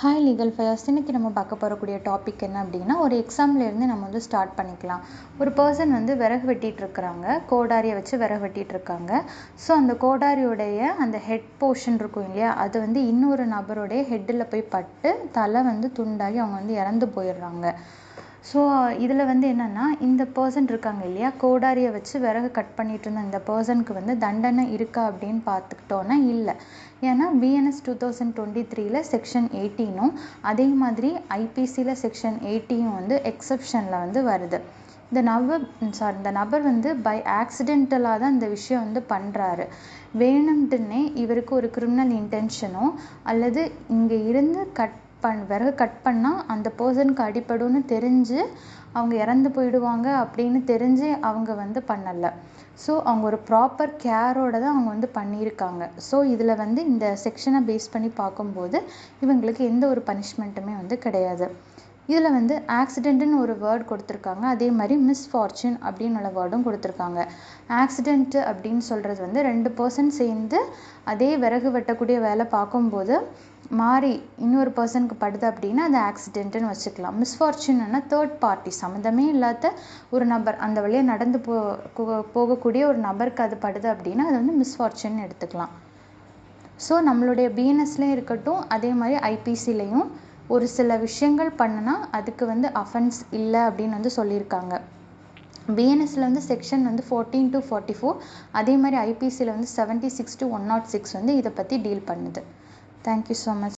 Hi legal fires. இன்றைக்கி நம்ம பார்க்க போகக்கூடிய டாபிக் என்ன அப்படின்னா, ஒரு எக்ஸாம்லேருந்து நம்ம வந்து ஸ்டார்ட் பண்ணிக்கலாம். ஒரு பர்சன் வந்து விறகு வெட்டிகிட்ருக்குறாங்க, கோடாரியை வச்சு விறகு வெட்டிகிட்ருக்காங்க. ஸோ அந்த கோடாரியோடைய அந்த ஹெட் போர்ஷன் இருக்கும் இல்லையா, அது வந்து இன்னொரு நபருடைய ஹெட்டில் போய் பட்டு தலை வந்து துண்டாகி அவங்க வந்து இறந்து போயிடுறாங்க. ஸோ இதில் வந்து என்னென்னா, இந்த பர்சன் இருக்காங்க இல்லையா, கோடாரியை வச்சு விறகு கட் பண்ணிகிட்டு இருந்த இந்த பர்சனுக்கு வந்து தண்டனை இருக்கா அப்படின்னு பார்த்துக்கிட்டோன்னா இல்லை. ஏன்னா BNS 2023 செக்ஷன் 18 அதே மாதிரி ஐபிசியில் செக்ஷன் 80 வந்து எக்ஸப்ஷனில் வந்து வருது. இந்த நபர் வந்து பை ஆக்சிடென்டலாக தான் இந்த விஷயம் வந்து பண்ணுறாரு. வேணும்ட்டுன்னே இவருக்கு ஒரு கிரிமினல் இன்டென்ஷனோ அல்லது இங்கே இருந்து விறகு கட் பண்ணால் அந்த பர்சனுக்கு அடிபடும்னு தெரிஞ்சு அவங்க இறந்து போயிடுவாங்க அப்படின்னு தெரிஞ்சு அவங்க வந்து பண்ணலை. ஸோ அவங்க ஒரு ப்ராப்பர் கேரோடு தான் அவங்க வந்து பண்ணியிருக்காங்க. ஸோ இதில் வந்து இந்த செக்ஷனை பேஸ் பண்ணி பார்க்கும்போது இவங்களுக்கு எந்த ஒரு பனிஷ்மெண்ட்டுமே வந்து கிடையாது. இதில் வந்து ஆக்சிடெண்ட்டுன்னு ஒரு வேர்ட் கொடுத்துருக்காங்க, அதே மாதிரி மிஸ்ஃபார்ச்சூன் அப்படின்னு உள்ள வேர்டும் கொடுத்துருக்காங்க. ஆக்சிடெண்ட்டு அப்படின்னு சொல்கிறது வந்து 2 பர்சன் சேர்ந்து அதே விறகு வெட்டக்கூடிய வேலை பார்க்கும்போது மாறி இன்னொரு பர்சனுக்கு படுது அப்படின்னா அது ஆக்சிடெண்ட்டுன்னு வச்சுக்கலாம். மிஸ்ஃபார்ச்சூன்னா தேர்ட் பார்ட்டி, சம்மந்தமே இல்லாத ஒரு நபர், அந்த வழியாக நடந்து போகக்கூடிய ஒரு நபருக்கு அது படுது அப்படின்னா அது வந்து மிஸ்ஃபார்ச்சூன் எடுத்துக்கலாம். ஸோ நம்மளுடைய BNSலேயும் இருக்கட்டும், அதே மாதிரி ஐபிசிலையும் ஒரு சில விஷயங்கள் பண்ணுனா அதுக்கு வந்து அஃபென்ஸ் இல்லை அப்படின்னு வந்து சொல்லியிருக்காங்க. BNSல வந்து செக்ஷன் வந்து 14 to 44, அதே மாதிரி ஐபிசியில் வந்து 76 to 106 வந்து இதை பற்றி டீல் பண்ணுது. Thank you so much.